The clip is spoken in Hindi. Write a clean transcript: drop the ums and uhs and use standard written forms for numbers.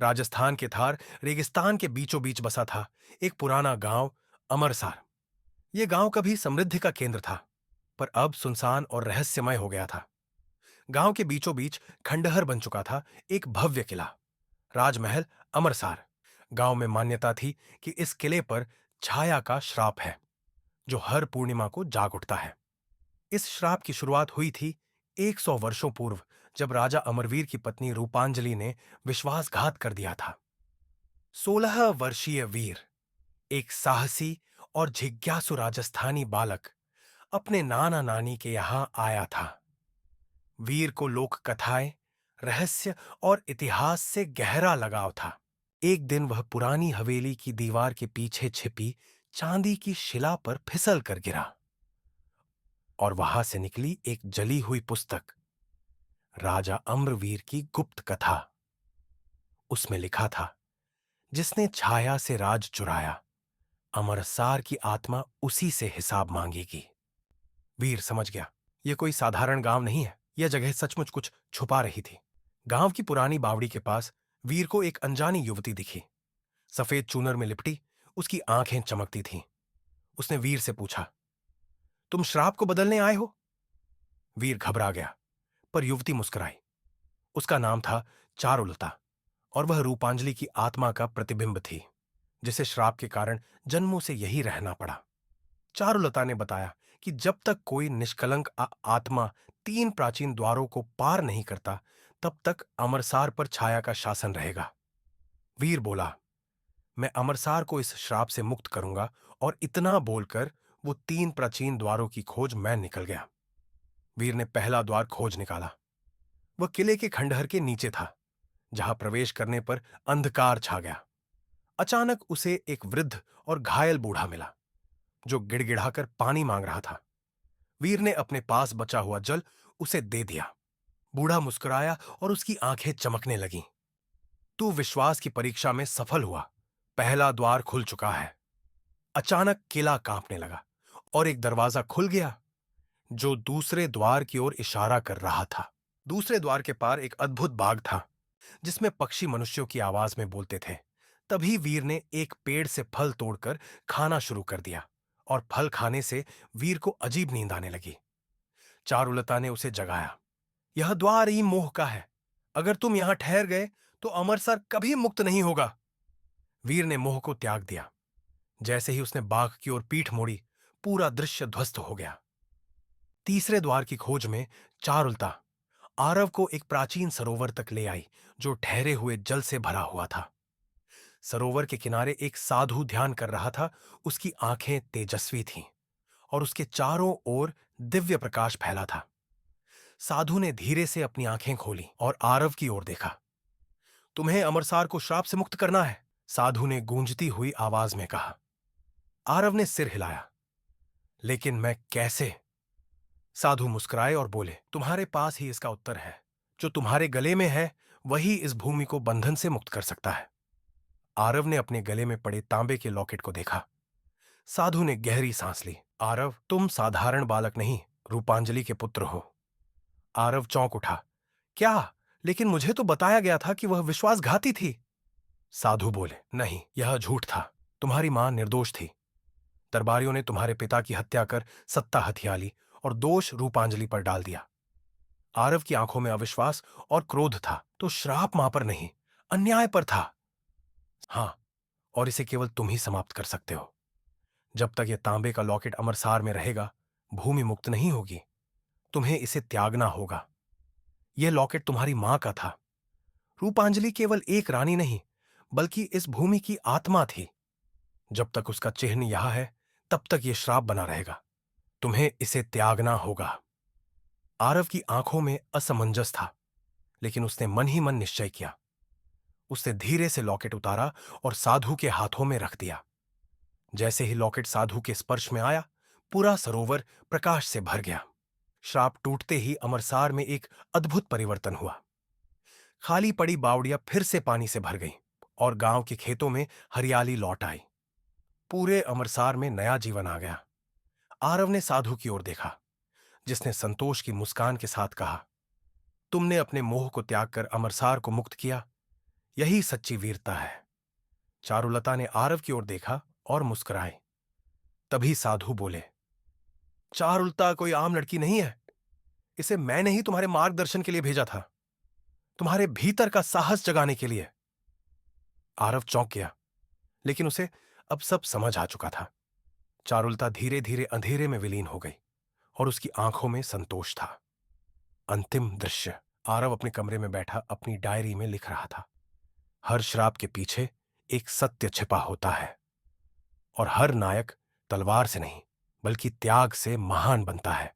राजस्थान के थार रेगिस्तान के बीचों बीच बसा था एक पुराना गांव, अमरसार। यह गांव कभी समृद्धि का केंद्र था, पर अब सुनसान और रहस्यमय हो गया था। गांव के बीचों बीच खंडहर बन चुका था एक भव्य किला, राजमहल अमरसार। गांव में मान्यता थी कि इस किले पर छाया का श्राप है, जो हर पूर्णिमा को जाग उठता है। इस श्राप की शुरुआत हुई थी 100 वर्षों पूर्व, जब राजा अमरवीर की पत्नी रूपांजलि ने विश्वासघात कर दिया था। 16 वर्षीय वीर, एक साहसी और जिज्ञासु राजस्थानी बालक, अपने नाना नानी के यहां आया था। वीर को लोक कथाएं, रहस्य और इतिहास से गहरा लगाव था। एक दिन वह पुरानी हवेली की दीवार के पीछे छिपी चांदी की शिला पर फिसल कर गिरा, और वहां से निकली एक जली हुई पुस्तक, राजा अम्रवीर की गुप्त कथा। उसमें लिखा था, जिसने छाया से राज चुराया, अमरसार की आत्मा उसी से हिसाब मांगेगी। वीर समझ गया, यह कोई साधारण गांव नहीं है। यह जगह सचमुच कुछ छुपा रही थी। गांव की पुरानी बावड़ी के पास वीर को एक अनजानी युवती दिखी। सफेद चूनर में लिपटी उसकी आंखें चमकती थीं। उसने वीर से पूछा, तुम श्राप को बदलने आए हो? वीर घबरा गया, पर युवती मुस्कुराई। उसका नाम था चारुलता, और वह रूपांजलि की आत्मा का प्रतिबिंब थी, जिसे श्राप के कारण जन्मों से यही रहना पड़ा। चारुलता ने बताया कि जब तक कोई निष्कलंक आत्मा 3 प्राचीन द्वारों को पार नहीं करता, तब तक अमरसार पर छाया का शासन रहेगा। वीर बोला, मैं अमरसार को इस श्राप से मुक्त करूंगा। और इतना बोलकर वो 3 प्राचीन द्वारों की खोज मैं निकल गया। वीर ने पहला द्वार खोज निकाला। वह किले के खंडहर के नीचे था, जहां प्रवेश करने पर अंधकार छा गया। अचानक उसे एक वृद्ध और घायल बूढ़ा मिला, जो गिड़गिड़ाकर पानी मांग रहा था। वीर ने अपने पास बचा हुआ जल उसे दे दिया। बूढ़ा मुस्कुराया और उसकी आंखें चमकने लगीं। तू विश्वास की परीक्षा में सफल हुआ, पहला द्वार खुल चुका है। अचानक किला कांपने लगा और एक दरवाजा खुल गया, जो दूसरे द्वार की ओर इशारा कर रहा था। दूसरे द्वार के पार एक अद्भुत बाग था, जिसमें पक्षी मनुष्यों की आवाज में बोलते थे। तभी वीर ने एक पेड़ से फल तोड़कर खाना शुरू कर दिया, और फल खाने से वीर को अजीब नींद आने लगी। चारुलता ने उसे जगाया। यह द्वार ही मोह का है। अगर तुम यहां ठहर गए तो अमरसर कभी मुक्त नहीं होगा। वीर ने मोह को त्याग दिया। जैसे ही उसने बाग की ओर पीठ मोड़ी, पूरा दृश्य ध्वस्त हो गया। तीसरे द्वार की खोज में चारुलता आरव को एक प्राचीन सरोवर तक ले आई, जो ठहरे हुए जल से भरा हुआ था। सरोवर के किनारे एक साधु ध्यान कर रहा था। उसकी आंखें तेजस्वी थीं, और उसके चारों ओर दिव्य प्रकाश फैला था। साधु ने धीरे से अपनी आंखें खोली और आरव की ओर देखा। तुम्हें अमरसार को श्राप से मुक्त करना है, साधु ने गूंजती हुई आवाज में कहा। आरव ने सिर हिलाया। लेकिन मैं कैसे? साधु मुस्कुराए और बोले, तुम्हारे पास ही इसका उत्तर है। जो तुम्हारे गले में है, वही इस भूमि को बंधन से मुक्त कर सकता है। आरव ने अपने गले में पड़े तांबे के लॉकेट को देखा। साधु ने गहरी सांस ली। आरव, तुम साधारण बालक नहीं, रूपांजलि के पुत्र हो। आरव चौंक उठा। क्या? लेकिन मुझे तो बताया गया था कि वह विश्वासघाती थी। साधु बोले, नहीं, यह झूठ था। तुम्हारी मां निर्दोष थी। दरबारियों ने तुम्हारे पिता की हत्या कर सत्ता हथिया ली और दोष रूपांजलि पर डाल दिया। आरव की आंखों में अविश्वास और क्रोध था। तो श्राप मां पर नहीं, अन्याय पर था। हां, और इसे केवल तुम ही समाप्त कर सकते हो। जब तक यह तांबे का लॉकेट अमरसार में रहेगा, भूमि मुक्त नहीं होगी। तुम्हें इसे त्यागना होगा। यह लॉकेट तुम्हारी मां का था। रूपांजलि केवल एक रानी नहीं, बल्कि इस भूमि की आत्मा थी। जब तक उसका चिन्ह यहां है, तब तक यह श्राप बना रहेगा। तुम्हें इसे त्यागना होगा। आरव की आंखों में असमंजस था, लेकिन उसने मन ही मन निश्चय किया। उसने धीरे से लॉकेट उतारा और साधु के हाथों में रख दिया। जैसे ही लॉकेट साधु के स्पर्श में आया, पूरा सरोवर प्रकाश से भर गया। श्राप टूटते ही अमरसार में एक अद्भुत परिवर्तन हुआ। खाली पड़ी बावड़ियां फिर से पानी से भर गईं, और गांव के खेतों में हरियाली लौट आई। पूरे अमरसार में नया जीवन आ गया। आरव ने साधु की ओर देखा, जिसने संतोष की मुस्कान के साथ कहा, तुमने अपने मोह को त्याग कर अमरसार को मुक्त किया। यही सच्ची वीरता है। चारुलता ने आरव की ओर देखा और मुस्कुराए। तभी साधु बोले, चारुलता कोई आम लड़की नहीं है। इसे मैंने ही तुम्हारे मार्गदर्शन के लिए भेजा था, तुम्हारे भीतर का साहस जगाने के लिए। आरव चौंक गया, लेकिन उसे अब सब समझ आ चुका था। चारुलता धीरे धीरे अंधेरे में विलीन हो गई और उसकी आंखों में संतोष था। अंतिम दृश्य। आरव अपने कमरे में बैठा अपनी डायरी में लिख रहा था। हर श्राप के पीछे एक सत्य छिपा होता है और हर नायक तलवार से नहीं बल्कि त्याग से महान बनता है।